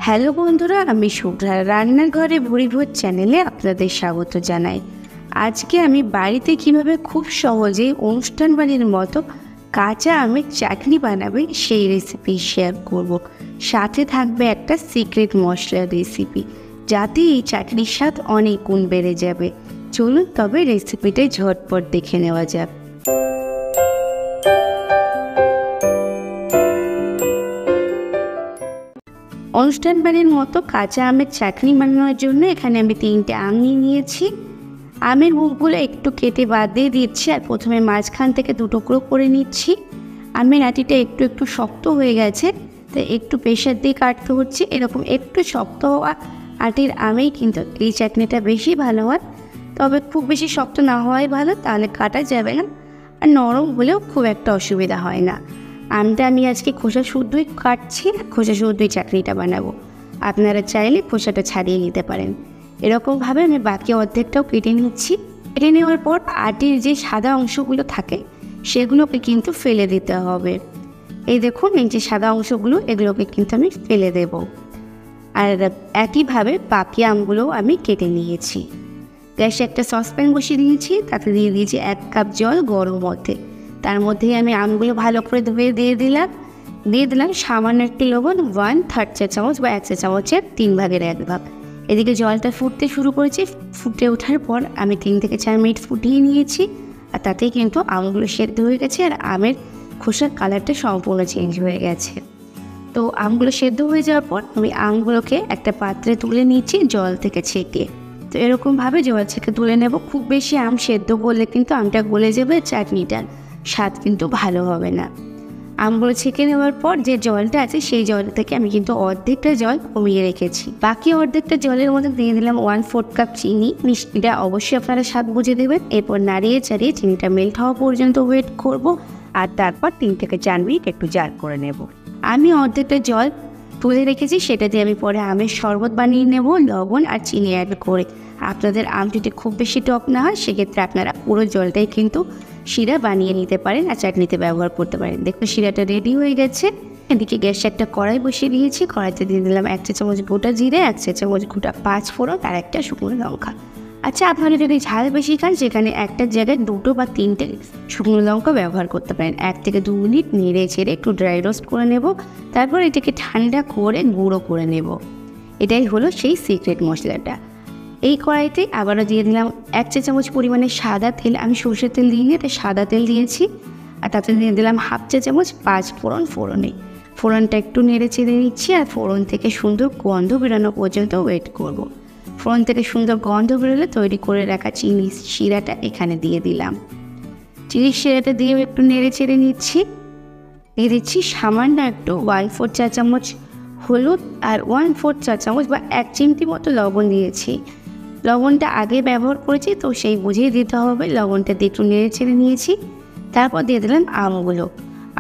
Hello বন্ধুরা, আমি শুভ্রা রান্নাঘরে ভুরিভোজ চ্যানেলে আপনাদের স্বাগত জানাই। আজকে আমি বাড়িতে কিভাবে খুব সহজেই অনুষ্ঠান বাড়ির মতো কাঁচা আমের চাটনি বানাবে সেই রেসিপি শেয়ার করব। সাথে থাকবে একটা সিক্রেট মশলার রেসিপি, যাতে এই চাটনির স্বাদ অনেক গুণ বেড়ে যাবে। চলুন তবে রেসিপিটা ঝটপট দেখে নেওয়া যাক। অনুষ্ঠান বাড়ির মতো কাঁচা আমের চাটনি বানানোর জন্য এখানে আমি 3টে আম নিয়েছি। আমের মুখগুলো একটু কেটে বাদ দিয়ে দিচ্ছি, আর প্রথমে মাঝখান থেকে 2 টুকরো করে নিচ্ছি। আমের আটিটা একটু একটু শক্ত হয়ে গেছে, তাই একটু প্রেশার দিয়ে কাটতে হচ্ছে। এরকম একটু শক্ত হওয়া আটির আমেই কিন্তু এই চাটনিটা বেশি ভালো হয়, তবে খুব বেশি শক্ত না হওয়াই ভালো, তাহলে কাটা যাবে না। আর নরম হলেও খুব একটা অসুবিধা হয় না। আমটা আমি আজকে খোসা শুদ্ধই কাটছি, খোসা শুদ্ধই চাটনিটা বানাবো। আপনারা চাইলে খোসাটা ছাড়িয়ে নিতে পারেন। এরকমভাবে আমি বাকি অর্ধেকটাও কেটে নিচ্ছি। কেটে নেওয়ার পর আটির যে সাদা অংশগুলো থাকে সেগুলোকে কিন্তু ফেলে দিতে হবে। এই দেখুন, এই যে সাদা অংশগুলো, এগুলোকে কিন্তু আমি ফেলে দেব। আর একইভাবে বাকি আমগুলোও আমি কেটে নিয়েছি। গ্যাসে একটা সসপ্যান বসিয়ে দিয়েছি, তাতে দিয়ে দিয়েছি 1 কাপ জল গরম মধ্যে। তার মধ্যেই আমি আমগুলো ভালো করে ধুয়ে দিয়ে দিলাম সামান্য একটু লবণ, 1/3 চা চামচ বা 1 চা চামচের 3 ভাগের 1 ভাগ। এদিকে জলটা ফুটতে শুরু করেছি। ফুটে ওঠার পর আমি 3 থেকে 4 মিনিট ফুটিয়ে নিয়েছি, আর তাতেই কিন্তু আমগুলো সেদ্ধ হয়ে গেছে, আর আমের খোসার কালারটা সম্পূর্ণ চেঞ্জ হয়ে গেছে। তো আমগুলো সেদ্ধ হয়ে যাওয়ার পর আমি আমগুলোকে একটা পাত্রে তুলে নিচ্ছি জল থেকে ছেঁকে। তো এরকমভাবে জল ছেঁকে তুলে নেব। খুব বেশি আম সেদ্ধ করলে কিন্তু আমটা গলে যাবে, চাটনিটার স্বাদ কিন্তু ভালো হবে না। আমগুলো ছেঁকে নেওয়ার পর যে জলটা আছে সেই জল থেকে আমি কিন্তু অর্ধেকটা জল কমিয়ে রেখেছি। বাকি অর্ধেকটা জলের মধ্যে দিয়ে দিলাম 1/4 কাপ চিনি। মিষ্টিটা অবশ্যই আপনারা স্বাদ বুঝে দেবেন। এরপর নাড়িয়ে চাড়িয়ে চিনিটা মেল্ট হওয়া পর্যন্ত ওয়েট করব, আর তারপর 3 থেকে 4 মিনিট একটু জাল করে নেব। আমি অর্ধেকটা জল তুলে রেখেছি, সেটা দিয়ে আমি পরে আমের শরবত বানিয়ে নেব, লবণ আর চিনি অ্যাড করে। আপনাদের আম যদি খুব বেশি টক না হয়, সেক্ষেত্রে আপনারা পুরো জলটাই কিন্তু শিরা বানিয়ে নিতে পারেন আর চাটনিতে ব্যবহার করতে পারেন। দেখুন, শিরাটা রেডি হয়ে গেছে। এদিকে গ্যাসে একটা কড়াই বসিয়ে দিয়েছি। কড়াইতে দিয়ে দিলাম 1 চা চামচ গোটা জিরে, 1 চা চামচ গোটা 5 ফোড়ন আর একটা শুকনো লঙ্কা। আচ্ছা, আপনারা যদি ঝাল বেশি খান, সেখানে একটার জায়গায় 2 বা 3টে শুকনো লঙ্কা ব্যবহার করতে পারেন। 1 থেকে 2 মিনিট নেড়ে ছেড়ে একটু ড্রাই রোস্ট করে নেব। তারপর এটাকে ঠান্ডা করে গুঁড়ো করে নেব। এটাই হলো সেই সিক্রেট মশলাটা। এই কড়াইতে আবারও দিয়ে দিলাম 1 চা চামচ পরিমাণে সাদা তেল। আমি সরষের তেল দিইনি, তাই সাদা তেল দিয়েছি। আর তাতে দিয়ে দিলাম 1/2 চা চামচ 5 ফোড়নে। ফোড়নটা একটু নেড়ে চেড়ে নিচ্ছি, আর ফোড়ন থেকে সুন্দর গন্ধ বেরোনো পর্যন্ত ওয়েট করব। ফোড়ন থেকে সুন্দর গন্ধ বেরোলে তৈরি করে রাখা চিনির শিরাটা এখানে দিয়ে দিলাম। চিনির শিরাটা দিয়ে একটু নেড়ে চেড়ে নিচ্ছি। দিয়ে দিচ্ছি সামান্য একটু 1/4 চা চামচ হলুদ, আর 1/4 চা চামচ বা 1 চিমটি মতো লবণ দিয়েছি। লবণটা আগে ব্যবহার করেছি, তো সেই বুঝেই দিতে হবে। লবণটা দিয়ে একটু নেড়ে ছেড়ে নিয়েছি। তারপর দিয়ে দিলাম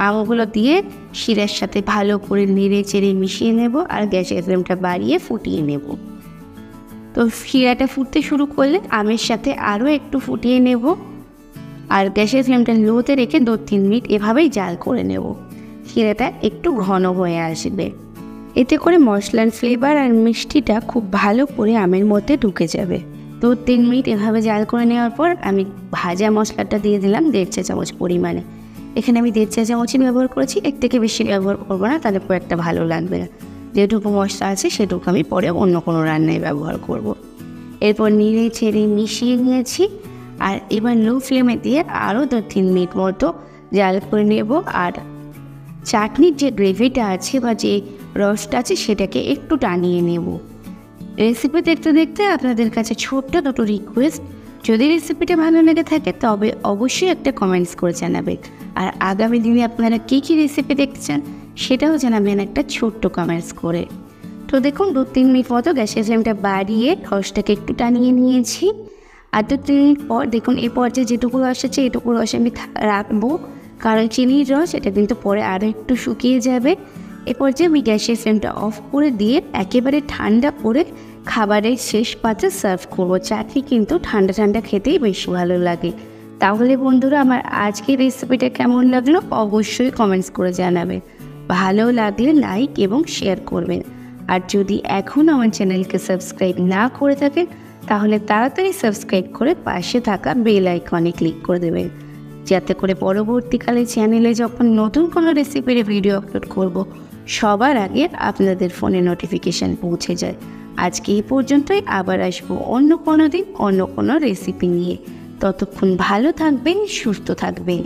আমগুলো দিয়ে শিরার সাথে ভালো করে নেড়ে চেড়ে মিশিয়ে নেব, আর গ্যাসের ফ্লেমটা বাড়িয়ে ফুটিয়ে নেব। তো শিরাটা ফুটতে শুরু করলে আমের সাথে আরও একটু ফুটিয়ে নেব, আর গ্যাসের ফ্লেমটা লোতে রেখে 2-3 মিনিট এভাবেই জাল করে নেব। শিরাটা একটু ঘন হয়ে আসবে। এতে করে মশলার ফ্লেভার আর মিষ্টিটা খুব ভালো করে আমের মধ্যে ঢুকে যাবে। 2-3 মিনিট এভাবে জাল করে নেওয়ার পর আমি ভাজা মশলাটা দিয়ে দিলাম 1.5 চা চামচ পরিমাণে। এখানে আমি 1.5 চা চামচই ব্যবহার করেছি, এর থেকে বেশি ব্যবহার করবো না, তাহলে খুব একটা ভালো লাগবে না। যেটুকু মশলা আছে সেটুকু আমি পরে অন্য কোনো রান্নায় ব্যবহার করব। এরপর নেড়ে ছেড়ে মিশিয়ে নিয়েছি, আর এবার লো ফ্লেমে দিয়ে আরও 2-3 মিনিট মতো জাল করে নেব। আর চাটনির যে গ্রেভিটা আছে বা যে রসটা আছে সেটাকে একটু টানিয়ে নেব। রেসিপি দেখতে দেখতে আপনাদের কাছে ছোট্ট 2টো রিকোয়েস্ট। যদি রেসিপিটা ভালো লেগে থাকে তবে অবশ্যই একটা কমেন্টস করে জানাবেন, আর আগামী দিনে আপনারা কী রেসিপি দেখতে চান সেটাও জানাবেন একটা ছোট্ট কমেন্টস করে। তো দেখুন, 2-3 মিনিট মতো গ্যাসের ফ্লেমটা বাড়িয়ে রসটাকে একটু টানিয়ে নিয়েছি। আর 2-3 মিনিট পর দেখুন, এই পর্যায়ে যেটুকু রস আছে এটুকু রস আমি রাখবো, কারণ চিনির রস এটা কিন্তু পরে আরও একটু শুকিয়ে যাবে। এ পর্যায়ে আমি গ্যাসের ফ্লেমটা অফ করে দিয়ে একেবারে ঠান্ডা করে খাবারের শেষ পাত্রে সার্ভ করব। চাটনি কিন্তু ঠান্ডা ঠান্ডা খেতেই বেশি ভালো লাগে। তাহলে বন্ধুরা, আমার আজকের রেসিপিটা কেমন লাগলো অবশ্যই কমেন্টস করে জানাবেন। ভালো লাগলে লাইক এবং শেয়ার করবেন। আর যদি এখনও আমার চ্যানেলকে সাবস্ক্রাইব না করে থাকেন তাহলে তাড়াতাড়ি সাবস্ক্রাইব করে পাশে থাকা বেল আইকনে ক্লিক করে দেবেন, যাতে করে পরবর্তীকালে চ্যানেলে যখন নতুন কোনো রেসিপির ভিডিও আপলোড করব সবার আগে আপনাদের ফোনে নোটিফিকেশান পৌঁছে যায়। আজকে এই পর্যন্তই, আবার আসবো অন্য কোনো দিন অন্য কোনো রেসিপি নিয়ে। ততক্ষণ ভালো থাকবেন, সুস্থ থাকবেন।